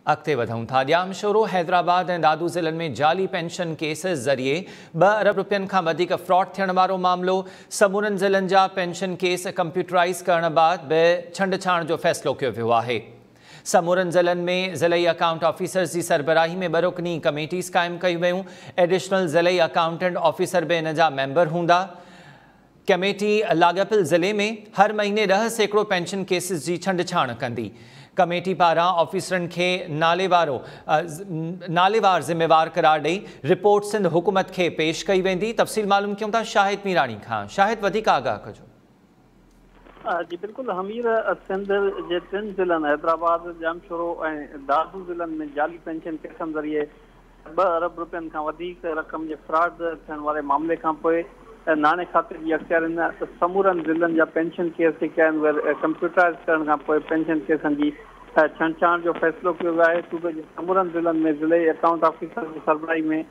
अॻिते वधूं था। ॼाम शोरो हैदराबाद ऐं दादू ज़िलनि में जाली पेंशन केसिस ज़रिए 2 अरब रुपयनि खां वधीक फ्रॉड थियण वारो मामिलो। समूरनि ज़िलनि जा पेंशन केस कंप्यूटराइज़ करण बैदि बि छंड-छाण जो फ़ैसिलो कयो वियो आहे। समूरनि ज़िलनि में ज़िलई अकाउंट ऑफिसर्स जी सरबराही में 2 रुकनी कमेटीज़ क़ाइमु कयूं वयूं। एडिशनल ज़िलई अकाउंटेंट ऑफिसर बि इन जा मेंबर हूंदा। कमेटी लाॻापियल ज़िले में हर महीने 10% पेंशन केसिस जी छंड-छाण कंदी। कमेटी पारां ऑफिसरनि खे नालेवार ज़िम्मेवार करार ॾेई रिपोर्ट सिंध हुकूमत खे पेश कई वेंदी। तफ़सील मालूम कयूं था शाहिद मीराणी खां। शाहिद, वधीक आगाह कजो। जी बिल्कुल, हमीर सिंध जे 3 ज़िलनि हैदराबाद, जामशोरो ऐं दादू ज़िलनि में जाली पेंशन केसनि ज़रिए 2 अरब रुपयनि खां वधीक रक़म जे फ्रॉड थियण वारे मामले खां पोइ नाणे खाते जी अख़्तियारनि समूरनि ज़िलनि जा पेंशन केस जेके आहिनि उहे कंप्यूटराइज़ करण खां पोइ पेंशन केसनि जी छंड-छाण जो फ़ैसिलो कयो वियो आहे। सूबे जे समूरनि ज़िलनि में ज़िले अकाउंट ऑफिसर जी सरबराही में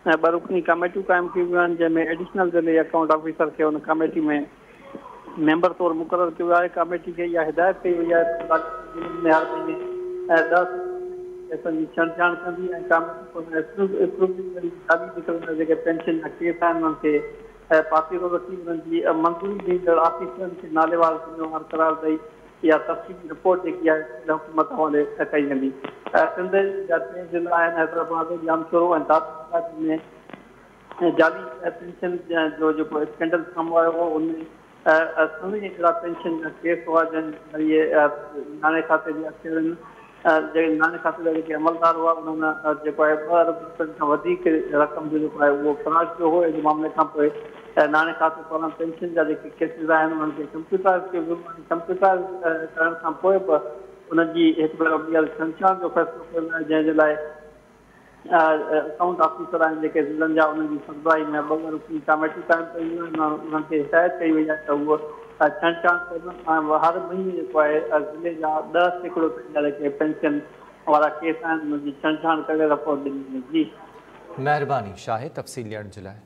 2 रुकनी कमेटियूं क़ाइमु कयूं वियूं आहिनि, जंहिंमें एडिशनल ज़िले अकाउंट ऑफिसर खे उन कमेटी में मेंबर तौरु मुक़ररु कयो वियो आहे। कमेटी खे इहा हिदायत कई वई आहे त हर महीने 10 केसनि जी छंड-छाण कंदी ऐं जेके पेंशन जा केस आहिनि उन्हनि खे पासीरो रखी उन्हनि जी मंज़ूरी ॾींदड़ ऑफिसरनि खे नालेवार ज़िम्मेवार करार ॾेई इहा तफ़सीली रिपोर्ट जेकी आहे हुकूमत हवाले कई वेंदी। सिंध जा 3 ज़िला आहिनि हैदराबाद, जामशोरो ऐं दादू में जाली पेंशन जो जेको स्कैंडल साम्हूं आयो हो उनमें अहिड़ा पेंशन जा केस हुआ जंहिं ज़रिए नाणे खाते जी अख़्तियारनि नाणे खाते जा जेके अमलदार हुआ उन्हनि जेको आहे 2 अरब रुपयनि खां वधीक रक़म जो जेको आहे उहो ख़राज कयो हो। इन मामले खां पोइ नाणे खाते पारां पेंशन जा जेके केसिस आहिनि उन्हनि खे कंप्यूटराइज़ कयो वियो। कंप्यूटराइज़ करण खां पोइ बि उन्हनि जी हिकु भेरो ॿियल छंड-छाण जो फ़ैसिलो कयो वियो आहे, जंहिंजे लाइ अकाउंट ऑफिसर आहिनि जेके ज़िलनि जा उन्हनि जी सरबराही में 2 रुकनी कमेटियूं क़ाइमु कयूं वियूं आहिनि। उन्हनि खे हिदायत कई वई आहे त उहो छंड-छाण कनि ऐं हर महीने जेको आहे ज़िले जा 10% जा जेके पेंशन वारा केस आहिनि उन्हनि जी छंड-छाण करे रिपोर्ट ॾिनी वेंदी। महिरबानी शाहिद, तफ़सील ॾियण जे लाइ।